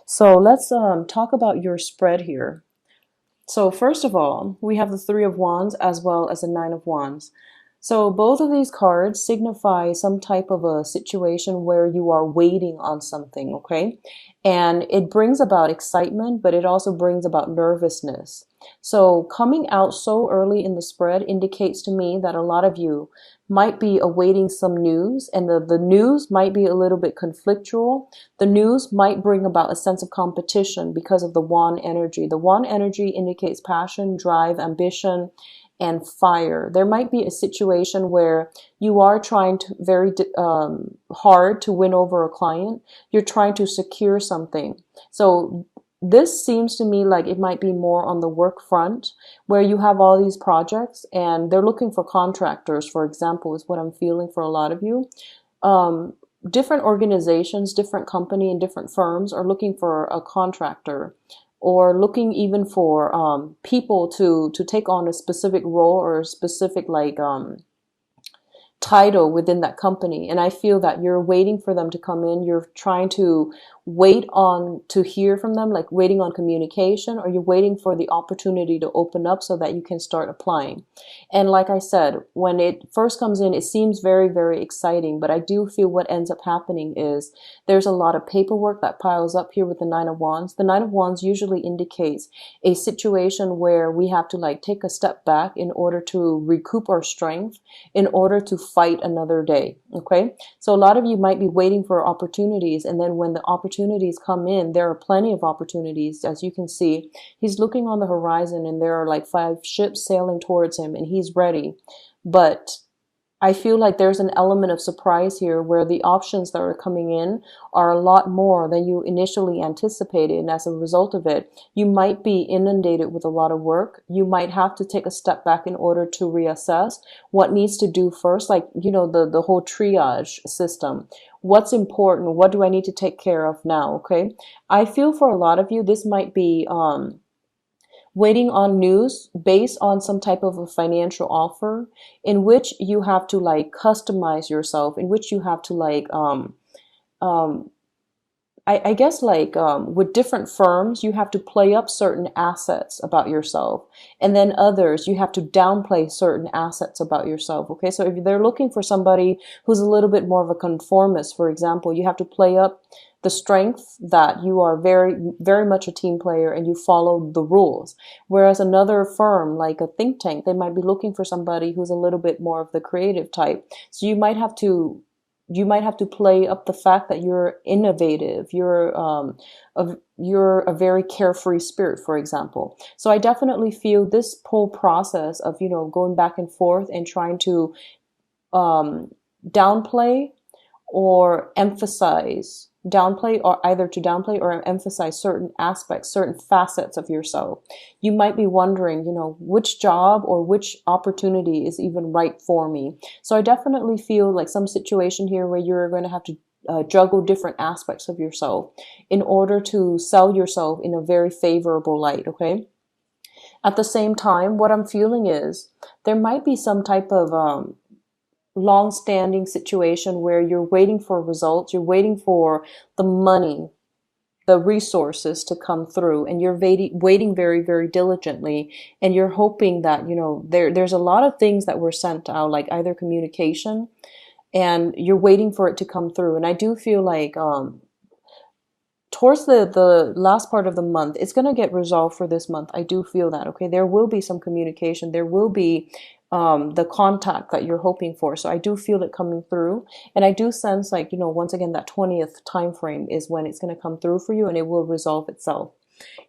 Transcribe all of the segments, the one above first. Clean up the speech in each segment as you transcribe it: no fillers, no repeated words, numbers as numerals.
So let's talk about your spread here. So first of all, we have the Three of Wands as well as the Nine of Wands. So both of these cards signify some type of a situation where you are waiting on something, okay? And it brings about excitement, but it also brings about nervousness. So coming out so early in the spread indicates to me that a lot of you might be awaiting some news, and the news might be a little bit conflictual. The news might bring about a sense of competition because of the wand energy. The wand energy indicates passion, drive, ambition, and fire. There might be a situation where you are trying to very hard to win over a client. You're trying to secure something. So this seems to me like it might be more on the work front where you have all these projects and they're looking for contractors, for example, is what I'm feeling for a lot of you. Um, Different organizations, different company and different firms are looking for a contractor or looking even for people to take on a specific role or a specific title within that company. And I feel that you're waiting for them to come in. You're trying to wait on to hear from them, like waiting on communication, or you're waiting for the opportunity to open up so that you can start applying. And like I said, when it first comes in, it seems very, very exciting. But I do feel what ends up happening is there's a lot of paperwork that piles up here with the Nine of Wands. The Nine of Wands usually indicates a situation where we have to like take a step back in order to recoup our strength, in order to fight another day. Okay. So a lot of you might be waiting for opportunities. And then when the opportunities come in, there are plenty of opportunities. As you can see, he's looking on the horizon and there are like 5 ships sailing towards him and he's ready. But I feel like there's an element of surprise here where the options that are coming in are a lot more than you initially anticipated. And as a result of it, you might be inundated with a lot of work. You might have to take a step back in order to reassess what needs to do first, like, the whole triage system. What's important? What do I need to take care of now? Okay. I feel for a lot of you, this might be, waiting on news based on some type of a financial offer in which you have to like customize yourself, in which you have to like um I guess like with different firms you have to play up certain assets about yourself, and then others you have to downplay certain assets about yourself. Okay, so if they're looking for somebody who's a little bit more of a conformist, for example, you have to play up the strength that you are very, very much a team player and you follow the rules. Whereas another firm, like a think tank, they might be looking for somebody who's a little bit more of the creative type. So you might have to play up the fact that you're innovative, you're a very carefree spirit, for example. So I definitely feel this whole process of going back and forth and trying to um, downplay or emphasize downplay or either to downplay or emphasize certain aspects, certain facets of yourself. You might be wondering, which job or which opportunity is even right for me. So I definitely feel like some situation here where you're going to have to juggle different aspects of yourself in order to sell yourself in a very favorable light. Okay. At the same time, what I'm feeling is there might be some type of long-standing situation where you're waiting for results, you're waiting for the money, the resources to come through, and you're waiting very, very diligently, and you're hoping that there's a lot of things that were sent out, like either communication, and you're waiting for it to come through. And I do feel like towards the last part of the month, it's going to get resolved for this month. I do feel that. Okay, there will be some communication, there will be the contact that you're hoping for. So I do feel it coming through, and I do sense like once again that 20th time frame is when it's going to come through for you, and it will resolve itself.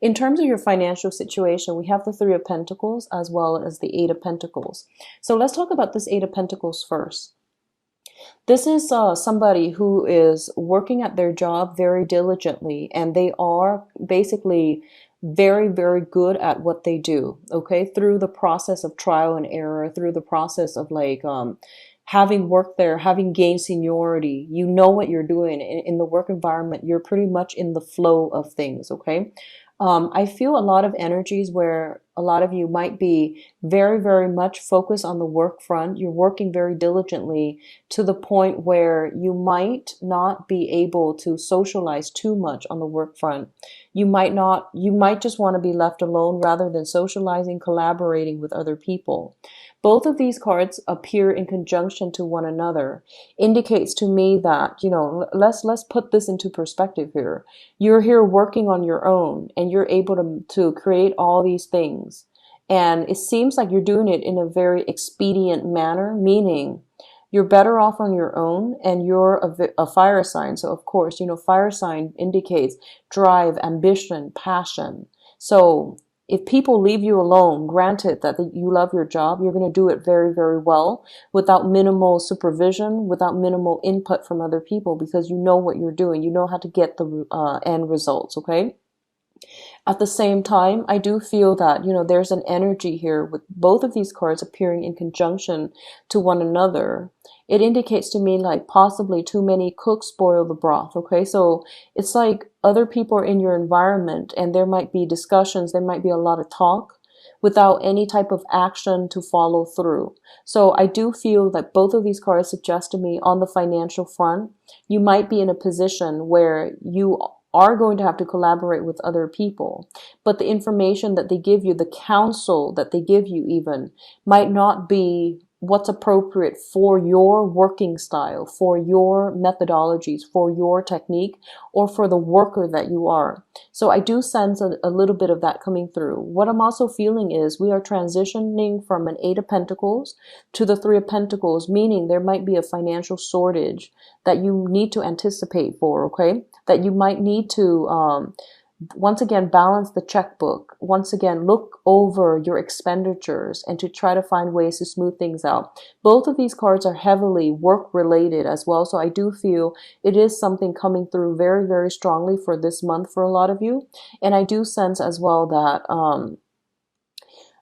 In terms of your financial situation, we have the Three of Pentacles as well as the Eight of Pentacles. So let's talk about this Eight of Pentacles first. This is somebody who is working at their job very diligently, and they are basically very, very good at what they do, okay? Through the process of trial and error, through the process of like having worked there, having gained seniority, what you're doing in the work environment, you're pretty much in the flow of things, okay? I feel a lot of energies where a lot of you might be very, very much focused on the work front. You're working very diligently to the point where you might not be able to socialize too much on the work front. You might not, you might just want to be left alone rather than socializing, collaborating with other people. Both of these cards appear in conjunction to one another. Indicates to me that, let's put this into perspective here. You're here working on your own and you're able to create all these things. And it seems like you're doing it in a very expedient manner, meaning you're better off on your own and you're a fire sign. So of course, fire sign indicates drive, ambition, passion. So if people leave you alone, granted that you love your job, you're going to do it very, very well without minimal supervision, without minimal input from other people, because you know what you're doing. You know how to get the end results, okay? At the same time, I do feel that, there's an energy here with both of these cards appearing in conjunction to one another. It indicates to me like possibly too many cooks spoil the broth, okay? So it's like other people are in your environment and there might be discussions, there might be a lot of talk without any type of action to follow through. So I do feel that both of these cards suggest to me on the financial front, you might be in a position where you are going to have to collaborate with other people. But the information that they give you, the counsel that they give you even, might not be what's appropriate for your working style, for your methodologies, for your technique, or for the worker that you are. So I do sense a little bit of that coming through. What I'm also feeling is we are transitioning from an Eight of Pentacles to the Three of Pentacles, meaning there might be a financial shortage that you need to anticipate for, okay? That you might need to once again balance the checkbook, once again look over your expenditures and to try to find ways to smooth things out. Both of these cards are heavily work related as well, so I do feel it is something coming through very, very strongly for this month for a lot of you. And I do sense as well that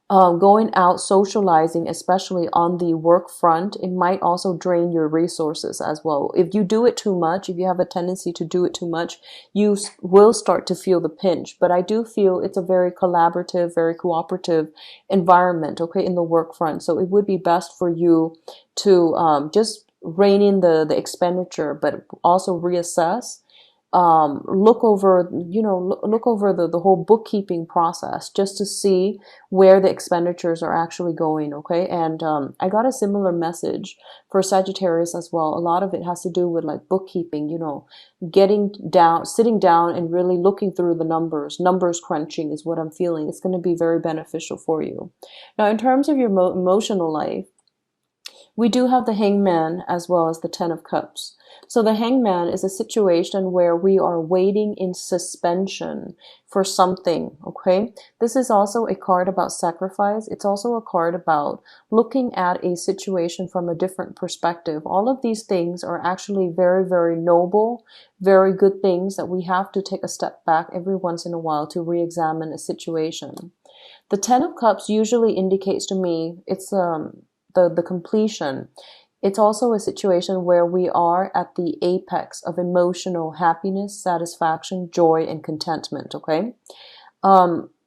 going out socializing, especially on the work front, it might also drain your resources as well. If you do it too much, if you have a tendency to do it too much, you will start to feel the pinch. But I do feel it's a very collaborative, very cooperative environment, okay, in the work front. So it would be best for you to just rein in the expenditure, but also reassess, look over, look over the whole bookkeeping process just to see where the expenditures are actually going, okay? And I got a similar message for Sagittarius as well. A lot of it has to do with like bookkeeping, getting down, sitting down and really looking through the numbers crunching is what I'm feeling. It's going to be very beneficial for you. Now, in terms of your emotional life, we do have the Hangman as well as the Ten of Cups. So the Hangman is a situation where we are waiting in suspension for something, okay? This is also a card about sacrifice. It's also a card about looking at a situation from a different perspective. All of these things are actually very, very noble, very good things that we have to take a step back every once in a while to re-examine a situation. The Ten of Cups usually indicates to me it's the completion. It's also a situation where we are at the apex of emotional happiness, satisfaction, joy, and contentment, okay?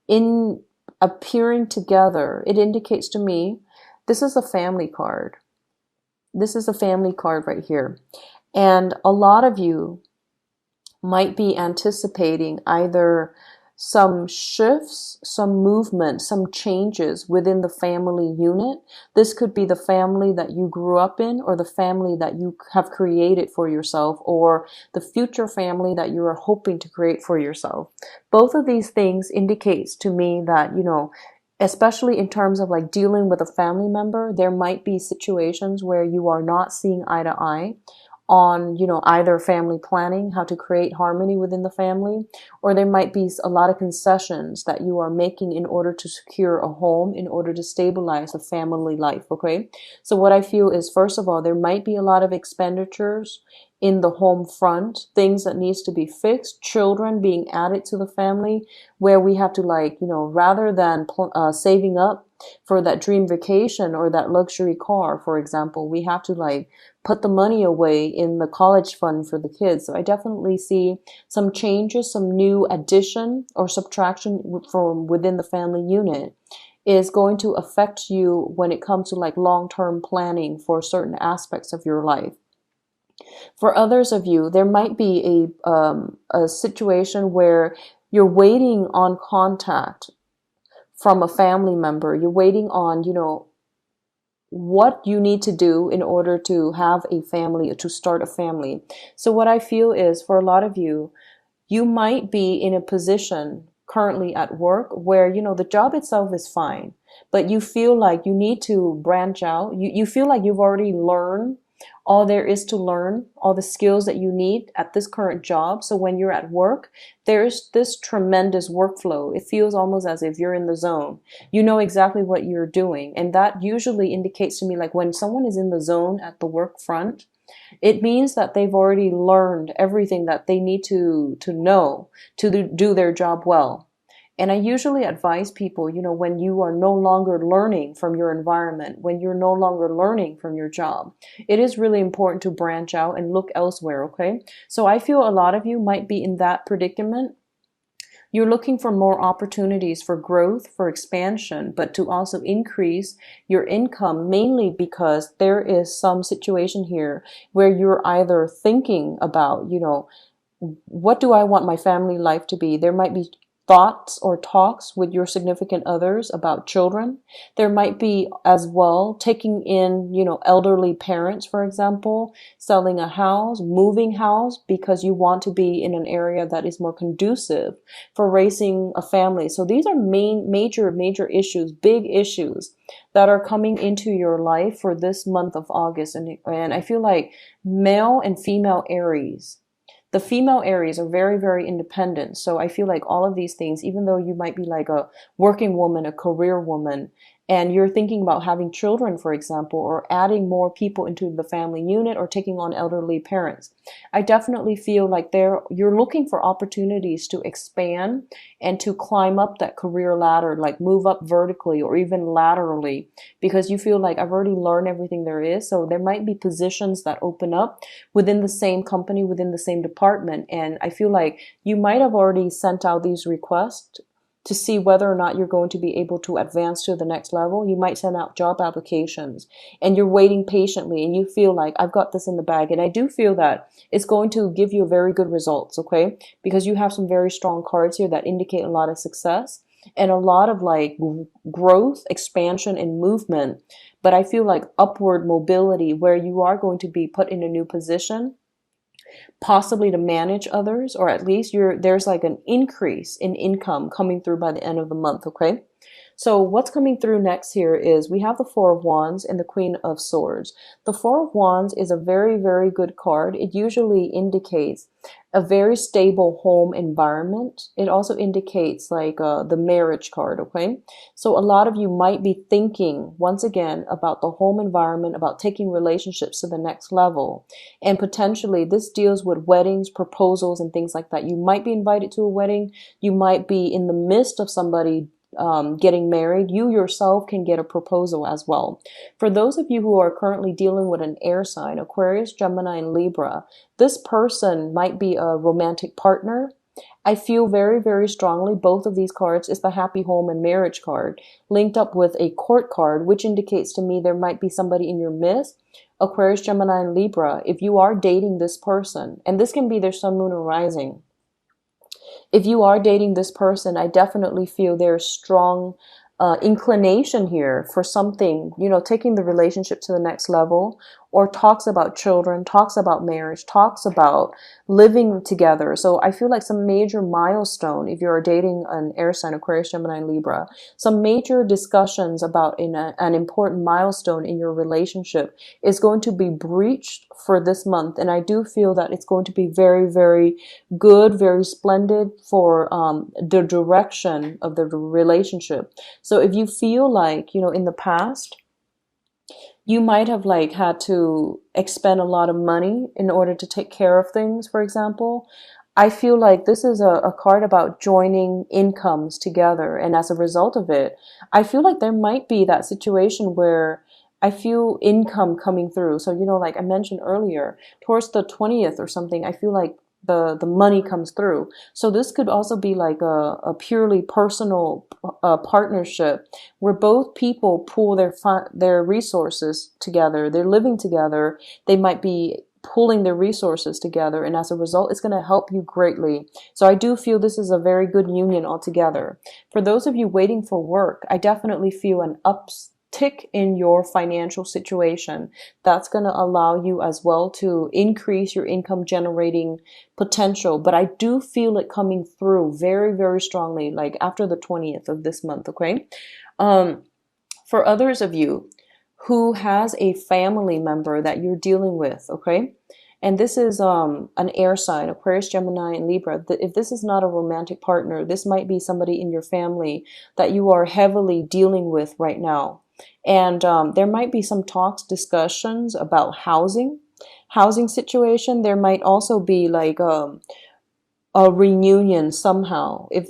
In appearing together, it indicates to me, this is a family card. This is a family card right here. And a lot of you might be anticipating either some shifts, some movement, some changes within the family unit. This could be the family that you grew up in or the family that you have created for yourself or the future family that you are hoping to create for yourself. Both of these things indicates to me that, especially in terms of like dealing with a family member, there might be situations where you are not seeing eye to eye on, either family planning, how to create harmony within the family, or there might be a lot of concessions that you are making in order to secure a home, in order to stabilize a family life, okay? So what I feel is, first of all, there might be a lot of expenditures in the home front, things that needs to be fixed, children being added to the family, where we have to like, rather than saving up for that dream vacation or that luxury car, for example, we have to like put the money away in the college fund for the kids. So I definitely see some changes, some new addition or subtraction from within the family unit is going to affect you when it comes to like long-term planning for certain aspects of your life. For others of you, there might be a situation where you're waiting on contact from a family member. You're waiting on, what you need to do in order to have a family, to start a family. So what I feel is for a lot of you, you might be in a position currently at work where, the job itself is fine, but you feel like you need to branch out. You feel like you've already learned all there is to learn, all the skills that you need at this current job. So when you're at work, there's this tremendous workflow. It feels almost as if you're in the zone. You know exactly what you're doing. And that usually indicates to me like when someone is in the zone at the work front, it means that they've already learned everything that they need to know to do their job well. And I usually advise people, when you are no longer learning from your environment, when you're no longer learning from your job, it is really important to branch out and look elsewhere, okay? So I feel a lot of you might be in that predicament. You're looking for more opportunities for growth, for expansion, but to also increase your income, mainly because there is some situation here where you're either thinking about, what do I want my family life to be? There might be thoughts or talks with your significant others about children. There might be as well taking in, elderly parents, for example, selling a house, moving house because you want to be in an area that is more conducive for raising a family. So these are major issues, big issues that are coming into your life for this month of August. And I feel like male and female Aries, the female Aries are very, very independent. So I feel like all of these things, even though you might be like a working woman, a career woman, and you're thinking about having children, for example, or adding more people into the family unit or taking on elderly parents, I definitely feel like you're looking for opportunities to expand and to climb up that career ladder, like move up vertically or even laterally, because you feel like I've already learned everything there is. So there might be positions that open up within the same company, within the same department. And I feel like you might have already sent out these requests to see whether or not you're going to be able to advance to the next level. You might send out job applications and you're waiting patiently and you feel like I've got this in the bag. And I do feel that it's going to give you very good results, okay? Because you have some very strong cards here that indicate a lot of success and a lot of like growth, expansion, and movement. But I feel like upward mobility where you are going to be put in a new position, possibly to manage others, or at least there's like an increase in income coming through by the end of the month, okay? So what's coming through next here is we have the Four of Wands and the Queen of Swords. The Four of Wands is a very, very good card. It usually indicates a very stable home environment. It also indicates like the marriage card, okay? So a lot of you might be thinking, once again, about the home environment, about taking relationships to the next level. And potentially this deals with weddings, proposals, and things like that. You might be invited to a wedding. You might be in the midst of somebody getting married. You yourself can get a proposal as well. For those of you who are currently dealing with an air sign, Aquarius, Gemini, and Libra, this person might be a romantic partner. I feel very, very strongly both of these cards is the happy home and marriage card linked up with a court card, which indicates to me there might be somebody in your midst. Aquarius, Gemini, and Libra, if you are dating this person, and this can be their sun, moon, or rising. If you are dating this person, I definitely feel there's strong inclination here for something, taking the relationship to the next level, or talks about children, talks about marriage, talks about living together. So I feel like some major milestone, if you're dating an air sign, Aquarius, Gemini, and Libra, some major discussions about an important milestone in your relationship is going to be breached for this month. And I do feel that it's going to be very, very good, very splendid for the direction of the relationship. So if you feel like, in the past, you might have like had to expend a lot of money in order to take care of things, for example. I feel like this is a card about joining incomes together. And as a result of it, I feel like there might be that situation where I feel income coming through. So, like I mentioned earlier, towards the 20th or something, I feel like the money comes through. So this could also be like a purely personal partnership where both people pool their resources together. They're living together. They might be pulling their resources together, and as a result, it's going to help you greatly. So I do feel this is a very good union altogether. For those of you waiting for work, I definitely feel an uptick in your financial situation. That's going to allow you as well to increase your income generating potential. But I do feel it coming through very, very strongly, like after the 20th of this month, okay? Um, for others of you who has a family member that you're dealing with, okay? And this is an air sign, Aquarius, Gemini, and Libra. If this is not a romantic partner, this might be somebody in your family that you are heavily dealing with right now. And there might be some talks, discussions about housing situation. There might also be like a reunion somehow. If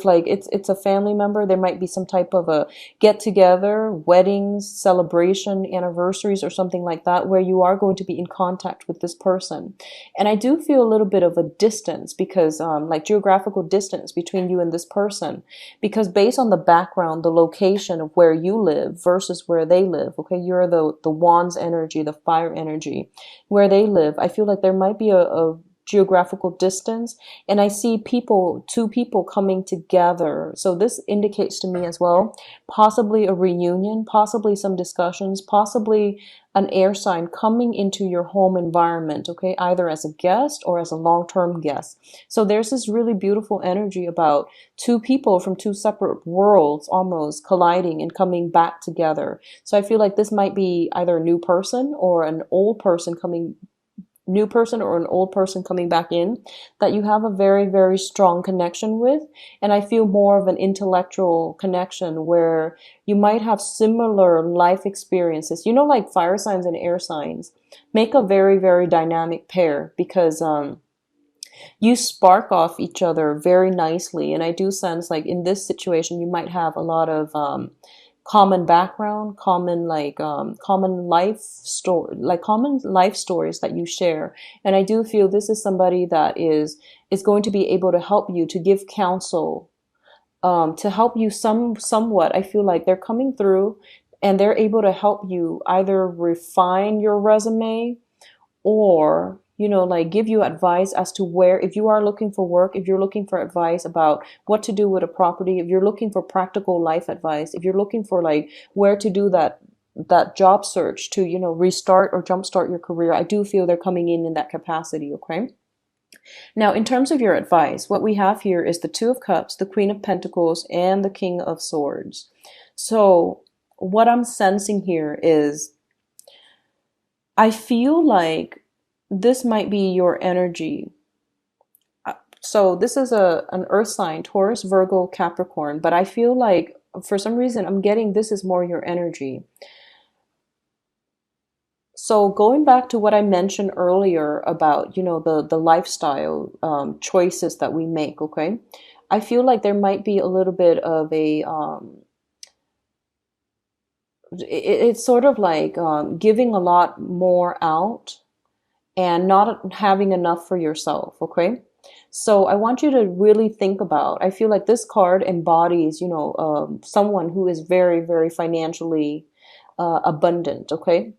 like it's a family member, there might be some type of a get together, weddings, celebration, anniversaries, or something like that, where you are going to be in contact with this person. And I do feel a little bit of a distance, because like geographical distance between you and this person, because based on the background, the location of where you live versus where they live, okay, you're the wands energy, the fire energy, where they live, I feel like there might be a geographical distance, and I see two people coming together. So this indicates to me as well, possibly a reunion, possibly some discussions, possibly an air sign coming into your home environment, okay, either as a guest or as a long-term guest. So there's this really beautiful energy about two people from two separate worlds almost colliding and coming back together. So I feel like this might be either a new person or an old person coming back in, that you have a very, very strong connection with. And I feel more of an intellectual connection where you might have similar life experiences. Like fire signs and air signs make a very, very dynamic pair, because you spark off each other very nicely. And I do sense like in this situation, you might have a lot of common background, common life stories that you share. And I do feel this is somebody that is going to be able to help you, to give counsel, to help you somewhat. I feel like they're coming through and they're able to help you either refine your resume, or like give you advice as to where, if you are looking for work, if you're looking for advice about what to do with a property, if you're looking for practical life advice, if you're looking for like where to do that job search to restart or jumpstart your career. I do feel they're coming in that capacity, okay? Now, in terms of your advice, what we have here is the Two of Cups, the Queen of Pentacles, and the King of Swords. So what I'm sensing here is, I feel like this might be your energy. So this is an earth sign, Taurus, Virgo, Capricorn, but I feel like for some reason I'm getting this is more your energy. So going back to what I mentioned earlier about, the lifestyle choices that we make, okay? I feel like there might be a little bit of a, it's sort of like giving a lot more out and not having enough for yourself, okay? So I want you to really think about, I feel like this card embodies, someone who is very, very financially abundant, okay?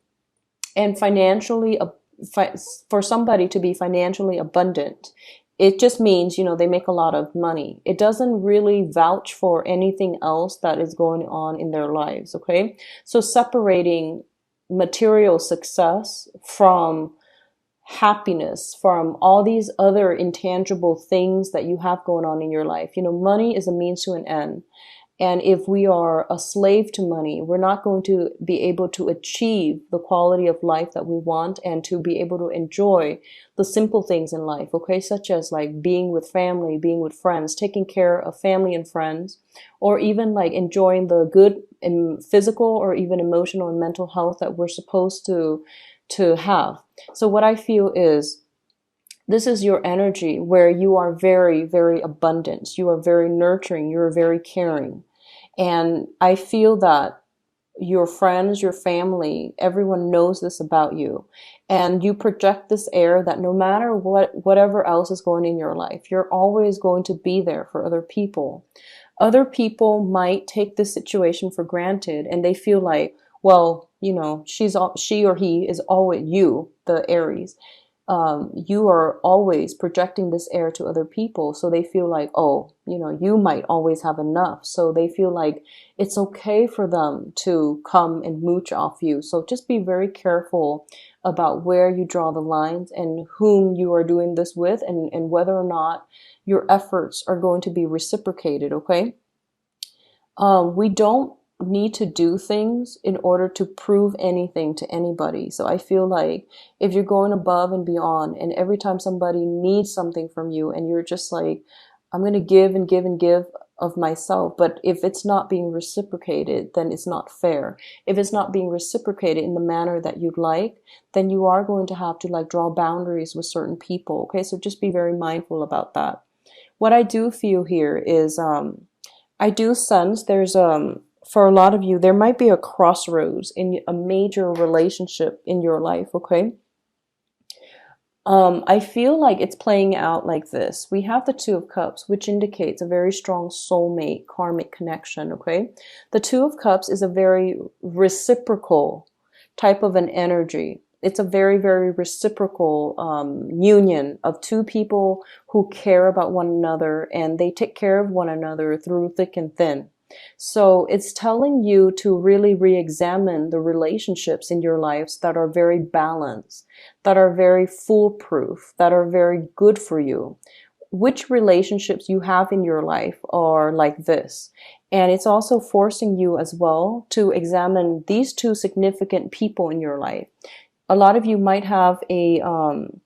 And for somebody to be financially abundant, it just means, they make a lot of money. It doesn't really vouch for anything else that is going on in their lives, okay? So separating material success from happiness, from all these other intangible things that you have going on in your life. Money is a means to an end. And if we are a slave to money, we're not going to be able to achieve the quality of life that we want and to be able to enjoy the simple things in life, okay? Such as like being with family, being with friends, taking care of family and friends, or even like enjoying the good physical or even emotional and mental health that we're supposed to have. So what I feel is this is your energy where you are very, very abundant. You are very nurturing. You are very caring. And I feel that your friends, your family, everyone knows this about you. And you project this air that no matter whatever else is going in your life, you're always going to be there for other people. Other people might take this situation for granted and they feel like, well, she or he is always you, the Aries. You are always projecting this air to other people. So they feel like, oh, you might always have enough. So they feel like it's okay for them to come and mooch off you. So just be very careful about where you draw the lines and whom you are doing this with, and whether or not your efforts are going to be reciprocated, okay? We don't need to do things in order to prove anything to anybody. So I feel like if you're going above and beyond, and every time somebody needs something from you, and you're just like, I'm going to give and give and give of myself, but if it's not being reciprocated, then it's not fair. If it's not being reciprocated in the manner that you'd like, then you are going to have to like draw boundaries with certain people. Okay, so just be very mindful about that. What I do feel here is, I do sense there's for a lot of you, there might be a crossroads in a major relationship in your life, okay? I feel like it's playing out like this. We have the Two of Cups, which indicates a very strong soulmate karmic connection, okay? The Two of Cups is a very reciprocal type of an energy. It's a very, very reciprocal union of two people who care about one another, and they take care of one another through thick and thin. So it's telling you to really re-examine the relationships in your lives that are very balanced, that are very foolproof, that are very good for you. Which relationships you have in your life are like this. And it's also forcing you as well to examine these two significant people in your life. A lot of you might have an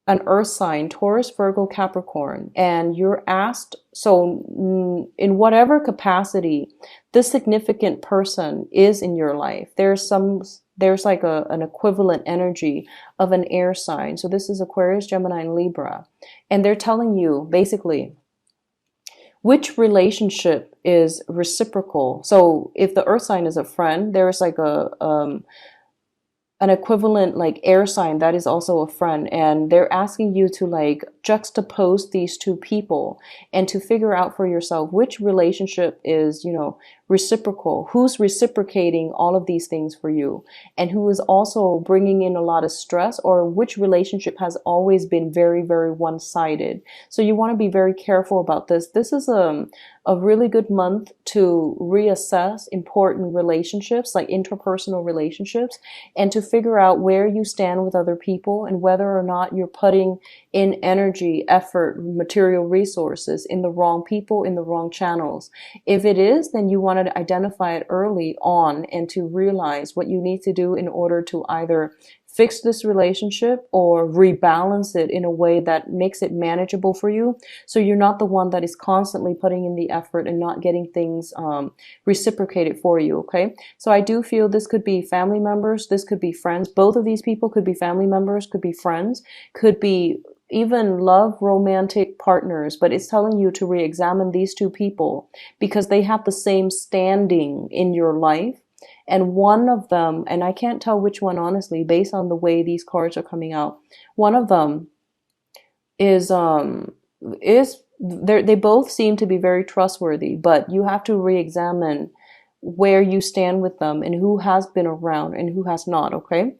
earth sign, Taurus, Virgo, Capricorn, and you're asked, so in whatever capacity this significant person is in your life, there's like an equivalent energy of an air sign. So this is Aquarius, Gemini, and Libra. And they're telling you basically which relationship is reciprocal. So if the earth sign is a friend, there's like an equivalent like air sign that is also a friend, and they're asking you to like juxtapose these two people and to figure out for yourself which relationship is reciprocal, who's reciprocating all of these things for you, and who is also bringing in a lot of stress, or which relationship has always been very, very one-sided. So you want to be very careful about this. This is a really good month to reassess important relationships, like interpersonal relationships, and to figure out where you stand with other people and whether or not you're putting in energy, effort, material resources in the wrong people, in the wrong channels. If it is, then you want to identify it early on and to realize what you need to do in order to either fix this relationship or rebalance it in a way that makes it manageable for you, so you're not the one that is constantly putting in the effort and not getting things reciprocated for you, okay? So I do feel this could be family members, this could be friends. Both of these people could be family members, could be friends, could be even love romantic partners, but it's telling you to re-examine these two people because they have the same standing in your life. And one of them, and I can't tell which one honestly, based on the way these cards are coming out, one of them is they both seem to be very trustworthy, but you have to re-examine where you stand with them and who has been around and who has not, okay?